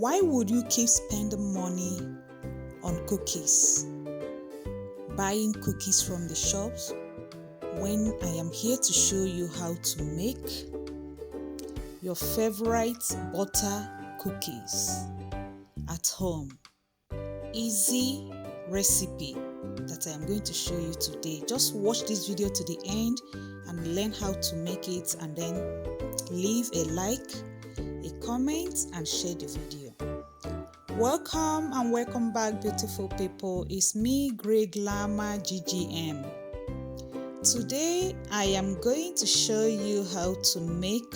Why would you keep spending money on cookies, buying cookies from the shops, when I am here to show you how to make your favorite butter cookies at home? Easy recipe that I am going to show you today. Just watch this video to the end and learn how to make it, and then leave a like, a comment, and share the video. Welcome and welcome back, beautiful people. It's me, Greyglamma GGM. Today I am going to show you how to make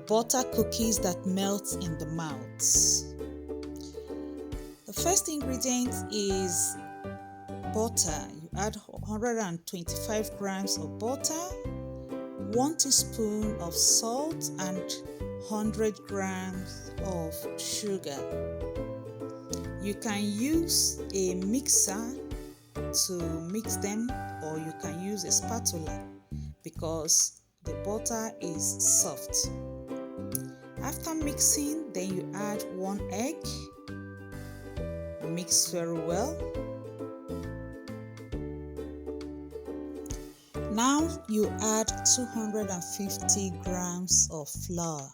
butter cookies that melt in the mouth. The first ingredient is butter. You add 125 grams of butter, 1 teaspoon of salt, and 100 grams of sugar. You can use a mixer to mix them, or you can use a spatula because the butter is soft. After mixing, then you add 1 egg. Mix very well. Now you add 250 grams of flour.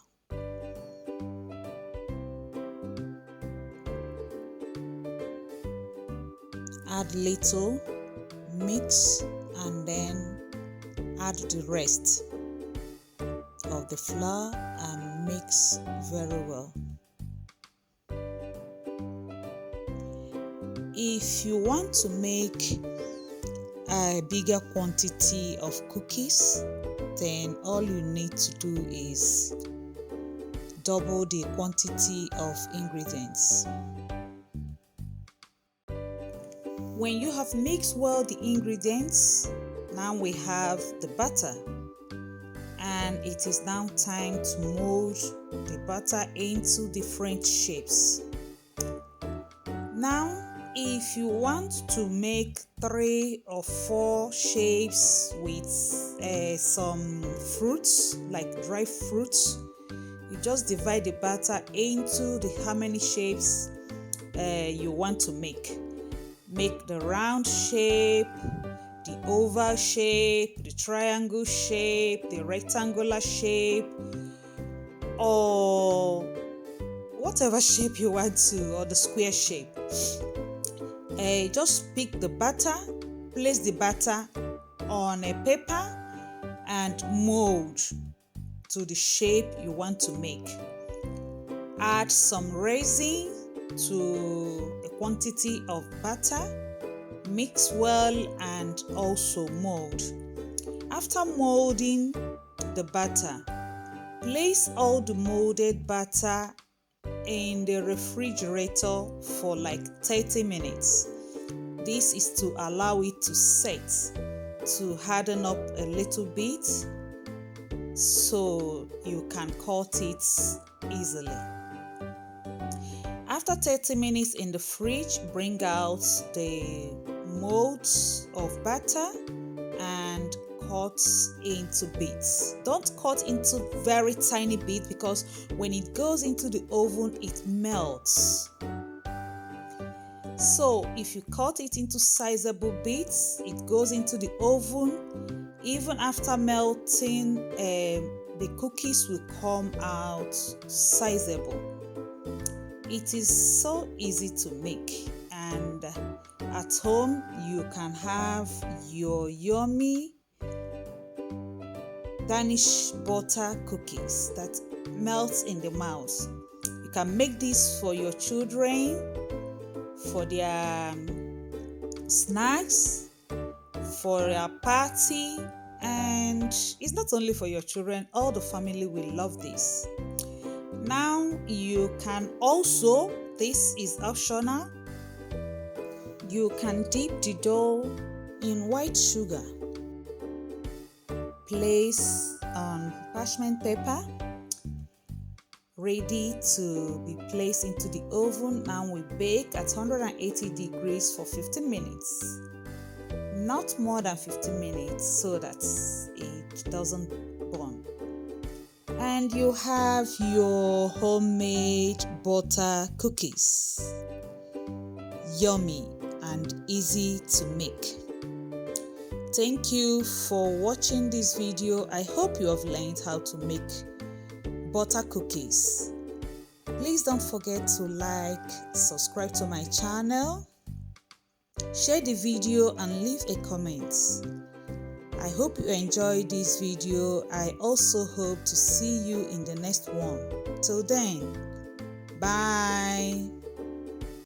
Add little, mix, and then add the rest of the flour and mix very well. If you want to make a bigger quantity of cookies, then all you need to do is double the quantity of ingredients. When you have mixed well the ingredients, now we have the butter, and it is now time to mold the butter into different shapes. Now, if you want to make 3 or 4 shapes with some fruits, like dry fruits, you just divide the batter into how many shapes you want to make. Make the round shape, the oval shape, the triangle shape, the rectangular shape, or whatever shape you want to, or the square shape. Just pick the batter, place the batter on a paper, and mold to the shape you want to make. Add some raisin to a quantity of butter, mix well, and also mold. After molding the batter, place all the molded batter in the refrigerator for like 30 minutes. This is to allow it to set, to harden up a little bit, so you can cut it easily. After 30 minutes in the fridge, bring out the molds of batter and cut into bits. Don't cut into very tiny bits, because when it goes into the oven, it melts. So if you cut it into sizable bits, it goes into the oven. Even after melting, the cookies will come out sizable. It is so easy to make, and at home you can have your yummy Danish butter cookies that melts in the mouth. You can make this for your children, for their snacks, for a party, and it's not only for your children, all the family will love this. Now you can also, this is optional, you can dip the dough in white sugar. Place on parchment paper, ready to be placed into the oven. Now we bake at 180 degrees for 15 minutes. Not more than 15 minutes, so that it doesn't burn. And you have your homemade butter cookies. Yummy and easy to make. Thank you for watching this video. I hope you have learned how to make butter cookies. Please don't forget to like, subscribe to my channel, share the video and leave a comment. I hope you enjoyed this video. I also hope to see you in the next one. Till then, bye.